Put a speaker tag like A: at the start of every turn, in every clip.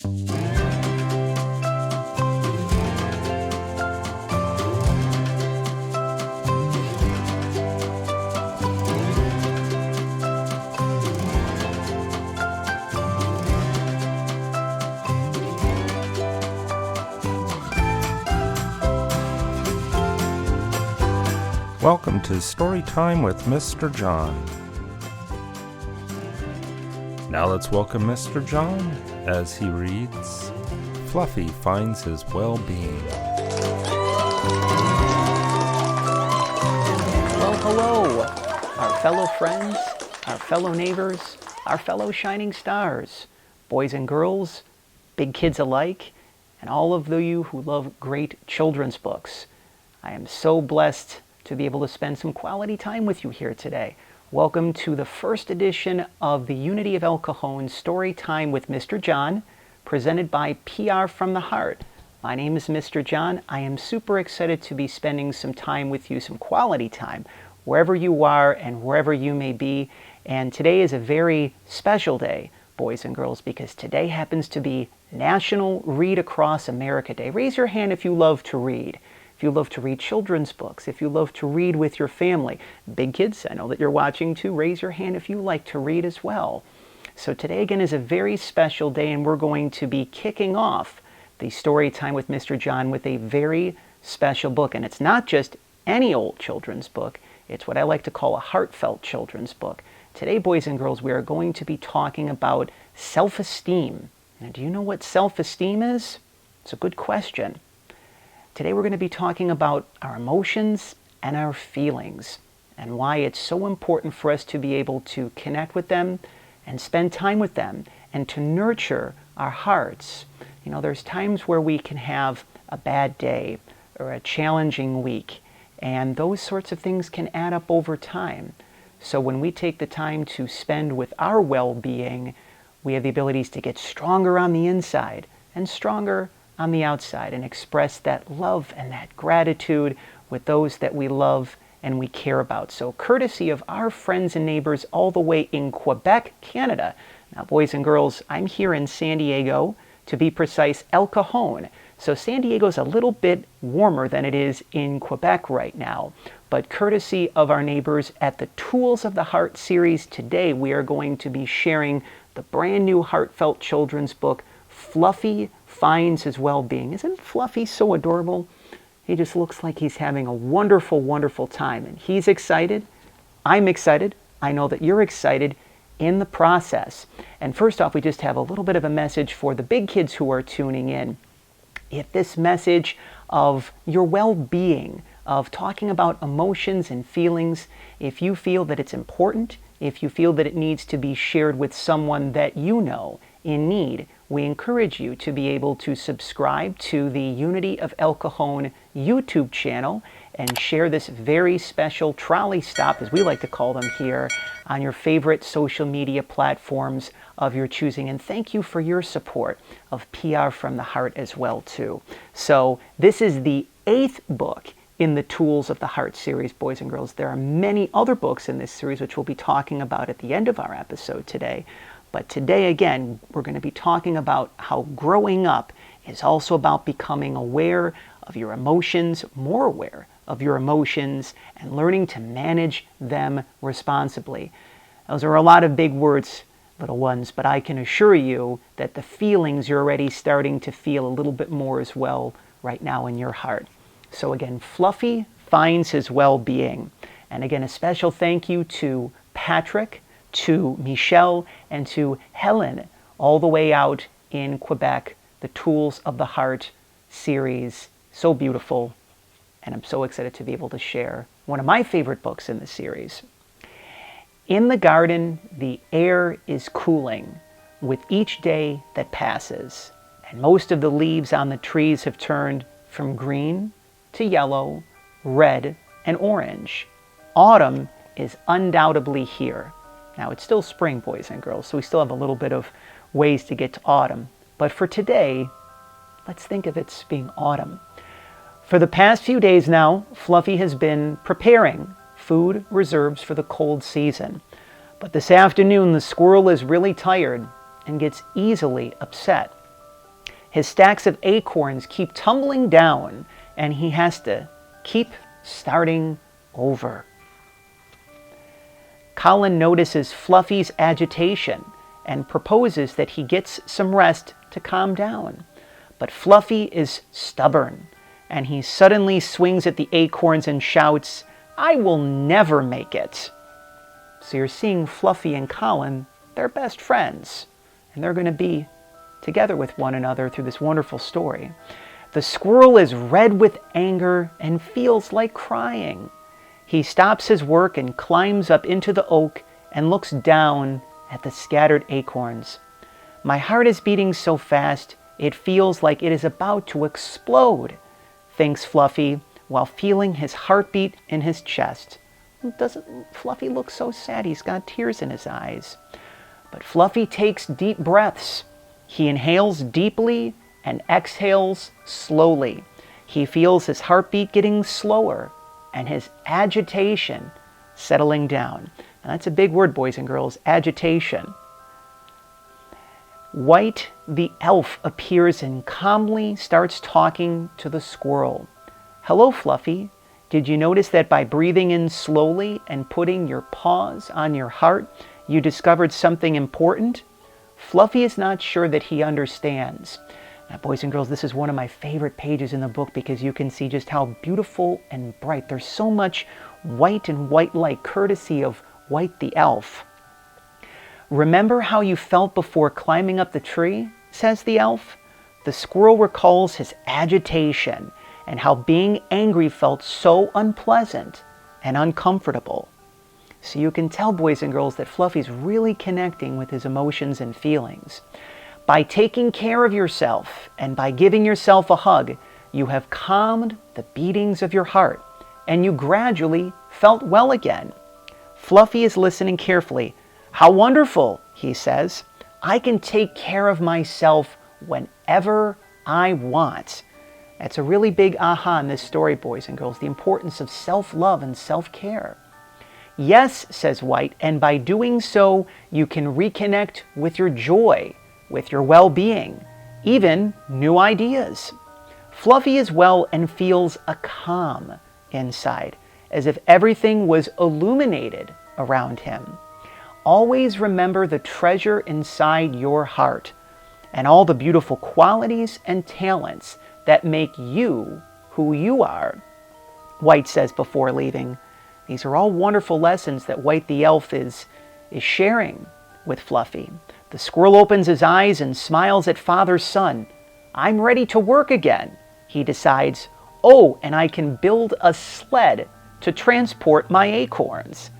A: Welcome to Story Time with Mr. John. Now let's welcome Mr. John as he reads Fluffy Finds His Well-Being.
B: Well, hello, our fellow friends, our fellow neighbors, our fellow shining stars, boys and girls, big kids alike, and all of you who love great children's books. I am so blessed to be able to spend some quality time with you here today. Welcome to the first edition of the Unity of El Cajon Story Time with Mr. John, presented by PR from the Heart. My name is Mr. John. I am super excited to be spending some time with you, some quality time, wherever you are and wherever you may be. And today is a very special day, boys and girls, because today happens to be National Read Across America Day. Raise your hand if you love to read. If you love to read children's books, if you love to read with your family. Big kids, I know that you're watching too. Raise your hand if you like to read as well. So today again is a very special day, and we're going to be kicking off the Story Time with Mr. John with a very special book. And it's not just any old children's book. It's what I like to call a heartfelt children's book. Today, boys and girls, we are going to be talking about self-esteem. Now, do you know what self-esteem is? It's a good question. Today we're going to be talking about our emotions and our feelings and why it's so important for us to be able to connect with them and spend time with them and to nurture our hearts. You know, there's times where we can have a bad day or a challenging week, and those sorts of things can add up over time. So when we take the time to spend with our well-being, we have the abilities to get stronger on the inside and stronger on the outside and express that love and that gratitude with those that we love and we care about. So courtesy of our friends and neighbors all the way in Quebec, Canada. Now, boys and girls, I'm here in San Diego, to be precise, El Cajon. So San Diego's a little bit warmer than it is in Quebec right now. But courtesy of our neighbors at the Tools of the Heart series, today we are going to be sharing the brand new heartfelt children's book, Fluffy Finds His Well-Being. Isn't Fluffy so adorable? He just looks like he's having a wonderful, wonderful time. And he's excited. I'm excited. I know that you're excited in the process. And first off, we just have a little bit of a message for the big kids who are tuning in. If this message of your well-being, of talking about emotions and feelings, if you feel that it's important, if you feel that it needs to be shared with someone that you know in need, we encourage you to be able to subscribe to the Unity of El Cajon YouTube channel and share this very special trolley stop, as we like to call them here, on your favorite social media platforms of your choosing. And thank you for your support of PR from the Heart as well, too. So this is the 8th book in the Tools of the Heart series, boys and girls. There are many other books in this series, which we'll be talking about at the end of our episode today. But today, again, we're going to be talking about how growing up is also about becoming aware of your emotions, more aware of your emotions, and learning to manage them responsibly. Those are a lot of big words, little ones, but I can assure you that the feelings you're already starting to feel a little bit more as well right now in your heart. So again, Fluffy Finds His Well-Being. And again, a special thank you to Patrick, to Michelle, and to Helen, all the way out in Quebec, the Tools of the Heart series. So beautiful, and I'm so excited to be able to share one of my favorite books in the series. In the garden, the air is cooling with each day that passes, and most of the leaves on the trees have turned from green to yellow, red, and orange. Autumn is undoubtedly here. Now, it's still spring, boys and girls, so we still have a little bit of ways to get to autumn. But for today, let's think of it as being autumn. For the past few days now, Fluffy has been preparing food reserves for the cold season. But this afternoon, the squirrel is really tired and gets easily upset. His stacks of acorns keep tumbling down, and he has to keep starting over. Colin notices Fluffy's agitation and proposes that he gets some rest to calm down. But Fluffy is stubborn, and he suddenly swings at the acorns and shouts, "I will never make it." So you're seeing Fluffy and Colin, they're best friends, and they're going to be together with one another through this wonderful story. The squirrel is red with anger and feels like crying. He stops his work and climbs up into the oak and looks down at the scattered acorns. "My heart is beating so fast, it feels like it is about to explode," thinks Fluffy, while feeling his heartbeat in his chest. Doesn't Fluffy look so sad? He's got tears in his eyes. But Fluffy takes deep breaths. He inhales deeply and exhales slowly. He feels his heartbeat getting slower and his agitation settling down. Now that's a big word, boys and girls, agitation. White, the elf, appears and calmly starts talking to the squirrel. "Hello, Fluffy. Did you notice that by breathing in slowly and putting your paws on your heart, you discovered something important?" Fluffy is not sure that he understands. Now, boys and girls, this is one of my favorite pages in the book because you can see just how beautiful and bright. There's so much white and white-like, courtesy of White the elf. "Remember how you felt before climbing up the tree?" says the elf. The squirrel recalls his agitation and how being angry felt so unpleasant and uncomfortable. So you can tell, boys and girls, that Fluffy's really connecting with his emotions and feelings. By taking care of yourself and by giving yourself a hug, you have calmed the beatings of your heart, and you gradually felt well again. Fluffy is listening carefully. "How wonderful," he says. "I can take care of myself whenever I want." That's a really big aha in this story, boys and girls, the importance of self-love and self-care. "Yes," says White, "and by doing so, you can reconnect with your joy, with your well-being, even new ideas." Fluffy is well and feels a calm inside, as if everything was illuminated around him. Always remember the treasure inside your heart and all the beautiful qualities and talents that make you who you are, White says before leaving. These are all wonderful lessons that White the elf is sharing with Fluffy. The squirrel opens his eyes and smiles at father's son. "I'm ready to work again," he decides. "Oh, and I can build a sled to transport my acorns.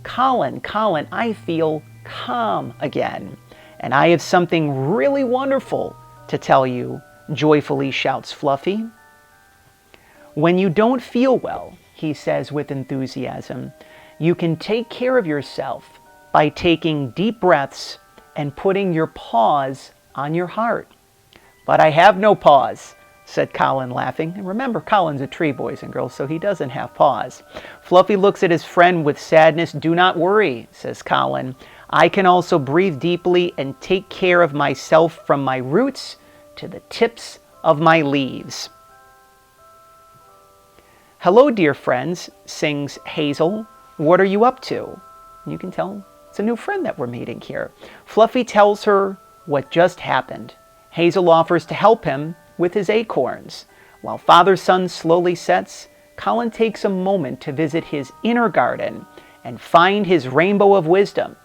B: Colin, I feel calm again. And I have something really wonderful to tell you," joyfully shouts Fluffy. "When you don't feel well," he says with enthusiasm, "you can take care of yourself by taking deep breaths and putting your paws on your heart." "But I have no paws," said Colin, laughing. And remember, Colin's a tree, boys and girls, so he doesn't have paws. Fluffy looks at his friend with sadness. "Do not worry," says Colin. "I can also breathe deeply and take care of myself from my roots to the tips of my leaves." "Hello, dear friends," sings Hazel. "What are you up to?" And you can tell it's a new friend that we're meeting here. Fluffy tells her what just happened. Hazel offers to help him with his acorns. While father's sun slowly sets, Colin takes a moment to visit his inner garden and find his rainbow of wisdom.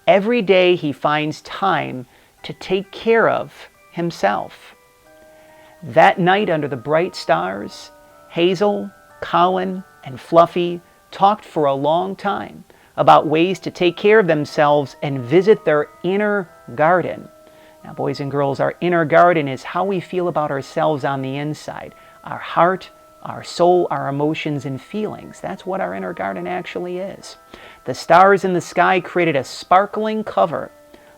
B: Every day he finds time to take care of himself. That night under the bright stars, Hazel, Colin, and Fluffy talked for a long time about ways to take care of themselves and visit their inner garden. Now, boys and girls, our inner garden is how we feel about ourselves on the inside. Our heart, our soul, our emotions and feelings. That's what our inner garden actually is. The stars in the sky created a sparkling cover.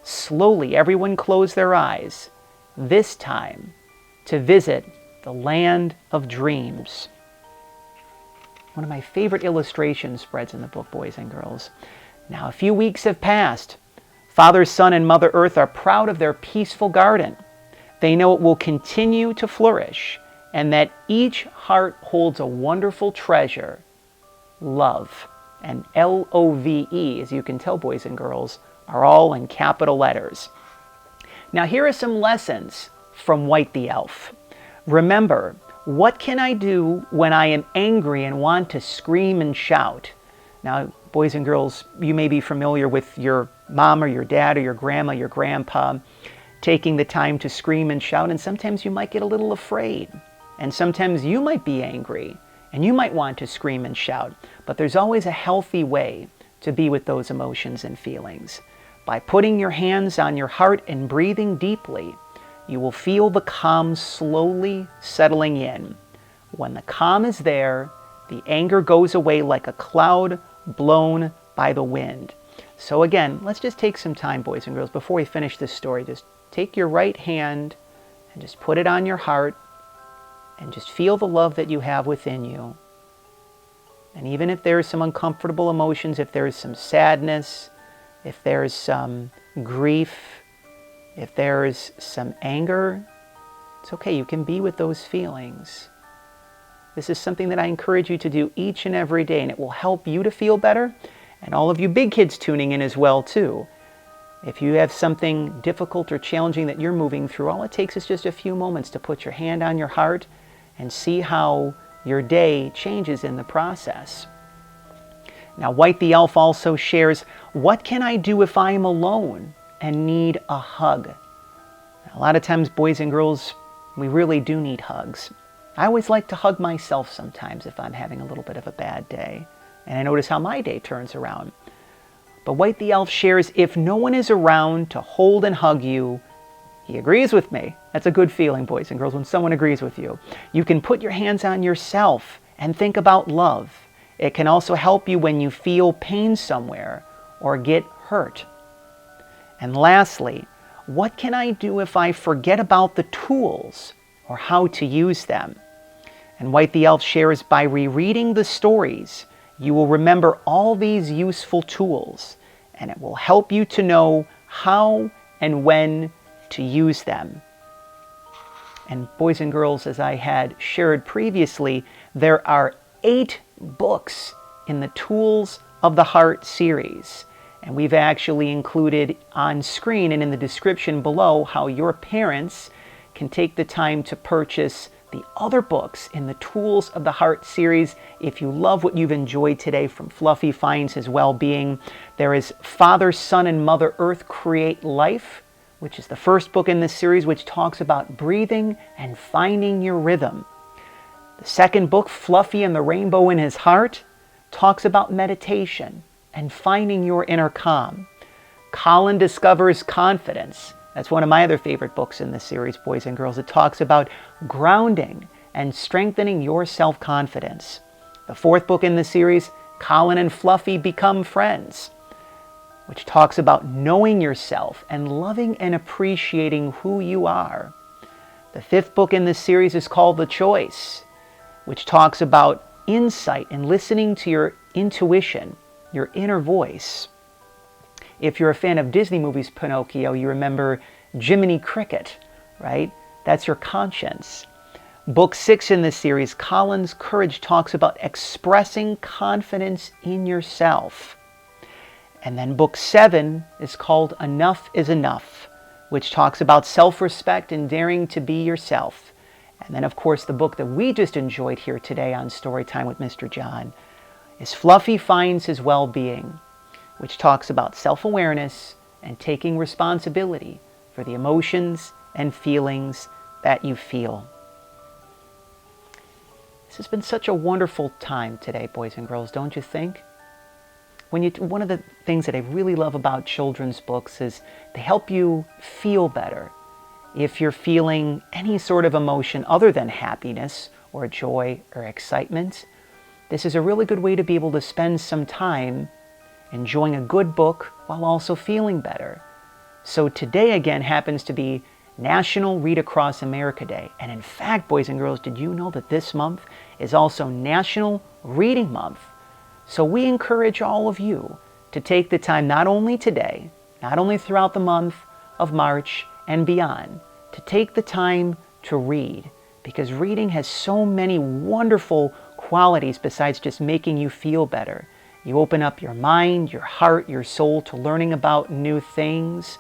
B: Slowly, everyone closed their eyes, this time to visit the land of dreams. One of my favorite illustration spreads in the book, boys and girls. Now, a few weeks have passed. Father Sun and Mother Earth are proud of their peaceful garden. They know it will continue to flourish, and that each heart holds a wonderful treasure, love. And L-O-V-E, as you can tell, boys and girls, are all in capital letters. Now here are some lessons from White the Elf. Remember, what can I do when I am angry and want to scream and shout? Now, boys and girls, you may be familiar with your mom or your dad or your grandma, your grandpa, taking the time to scream and shout, and sometimes you might get a little afraid. And sometimes you might be angry, and you might want to scream and shout. But there's always a healthy way to be with those emotions and feelings. By putting your hands on your heart and breathing deeply, you will feel the calm slowly settling in. When the calm is there, the anger goes away like a cloud blown by the wind. So again, let's just take some time, boys and girls, before we finish this story. Just take your right hand and just put it on your heart and just feel the love that you have within you. And even if there's some uncomfortable emotions, if there's some sadness, if there's some grief, if there's some anger, it's okay. You can be with those feelings. This is something that I encourage you to do each and every day, and it will help you to feel better, and all of you big kids tuning in as well too. If you have something difficult or challenging that you're moving through, all it takes is just a few moments to put your hand on your heart and see how your day changes in the process. Now, White the Elf also shares, what can I do if I am alone and need a hug? A lot of times, boys and girls, we really do need hugs. I always like to hug myself sometimes if I'm having a little bit of a bad day, and I notice how my day turns around. But White the Elf shares, if no one is around to hold and hug you, he agrees with me. That's a good feeling, boys and girls, when someone agrees with you. You can put your hands on yourself and think about love. It can also help you when you feel pain somewhere or get hurt. And lastly, what can I do if I forget about the tools or how to use them? And White the Elf shares, by rereading the stories, you will remember all these useful tools, and it will help you to know how and when to use them. And boys and girls, as I had shared previously, there are 8 books in the Tools of the Heart series. And we've actually included on screen and in the description below how your parents can take the time to purchase the other books in the Tools of the Heart series. If you love what you've enjoyed today from Fluffy Finds His Well-Being, there is Father, Son, and Mother Earth Create Life, which is the first book in this series, which talks about breathing and finding your rhythm. The second book, Fluffy and the Rainbow in His Heart, talks about meditation and finding your inner calm. Colin discovers confidence. That's one of my other favorite books in this series, boys and girls. It talks about grounding and strengthening your self-confidence. The fourth book in the series, Colin and Fluffy Become Friends, which talks about knowing yourself and loving and appreciating who you are. The fifth book in this series is called The Choice, which talks about insight and listening to your intuition, your inner voice. If you're a fan of Disney movies, Pinocchio, you remember Jiminy Cricket, right? That's your conscience. Book 6 in this series, Colin's Courage, talks about expressing confidence in yourself. And then book 7 is called Enough is Enough, which talks about self-respect and daring to be yourself. And then, of course, the book that we just enjoyed here today on Storytime with Mr. John is Fluffy Finds His Well-Being, which talks about self-awareness and taking responsibility for the emotions and feelings that you feel. This has been such a wonderful time today, boys and girls, don't you think? One of the things that I really love about children's books is they help you feel better. If you're feeling any sort of emotion other than happiness or joy or excitement, this is a really good way to be able to spend some time enjoying a good book while also feeling better. So today again happens to be National Read Across America Day. And in fact, boys and girls, did you know that this month is also National Reading Month? So we encourage all of you to take the time, not only today, not only throughout the month of March and beyond, to take the time to read, because reading has so many wonderful qualities besides just making you feel better. You open up your mind, your heart, your soul to learning about new things,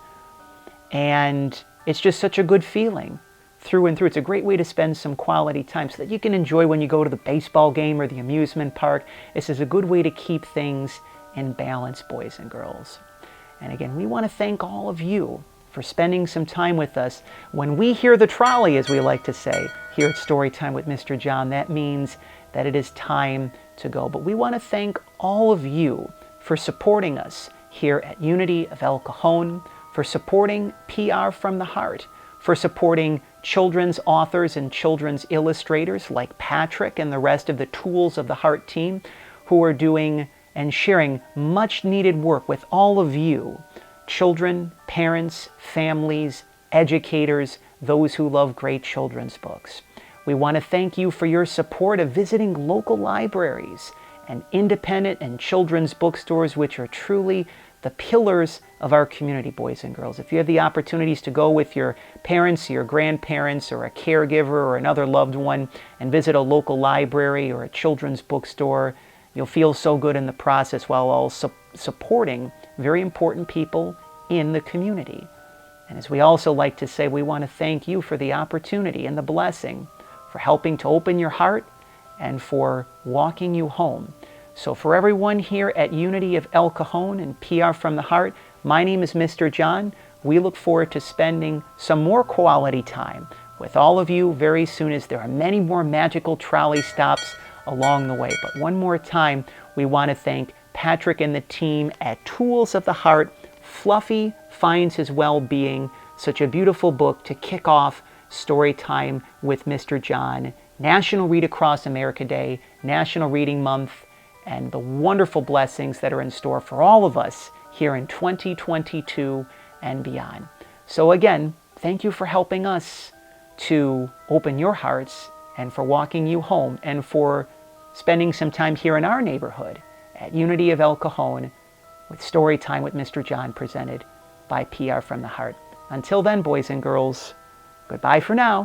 B: and it's just such a good feeling through and through. It's a great way to spend some quality time so that you can enjoy when you go to the baseball game or the amusement park. This is a good way to keep things in balance, boys and girls. And again, we want to thank all of you for spending some time with us. When we hear the trolley, as we like to say, here at Storytime with Mr. John, that means that it is time to go. But we want to thank all of you for supporting us here at Unity of El Cajon, for supporting PR from the Heart, for supporting children's authors and children's illustrators like Patrick and the rest of the Tools of the Heart team, who are doing and sharing much needed work with all of you, children, parents, families, educators, those who love great children's books. We want to thank you for your support of visiting local libraries and independent and children's bookstores, which are truly the pillars of our community, boys and girls. If you have the opportunities to go with your parents, your grandparents, or a caregiver or another loved one and visit a local library or a children's bookstore, you'll feel so good in the process while also supporting very important people in the community. And as we also like to say, we want to thank you for the opportunity and the blessing for helping to open your heart and for walking you home. So for everyone here at Unity of El Cajon and PR from the Heart, my name is Mr. John. We look forward to spending some more quality time with all of you very soon, as there are many more magical trolley stops along the way. But one more time, we want to thank Patrick and the team at Tools of the Heart. Fluffy Finds His Well-Being, such a beautiful book to kick off Storytime with Mr. John, National Read Across America Day, National Reading Month, and the wonderful blessings that are in store for all of us here in 2022 and beyond. So again, thank you for helping us to open your hearts and for walking you home and for spending some time here in our neighborhood at Unity of El Cajon with Storytime with Mr. John, presented by PR from the Heart. Until then, boys and girls, goodbye for now.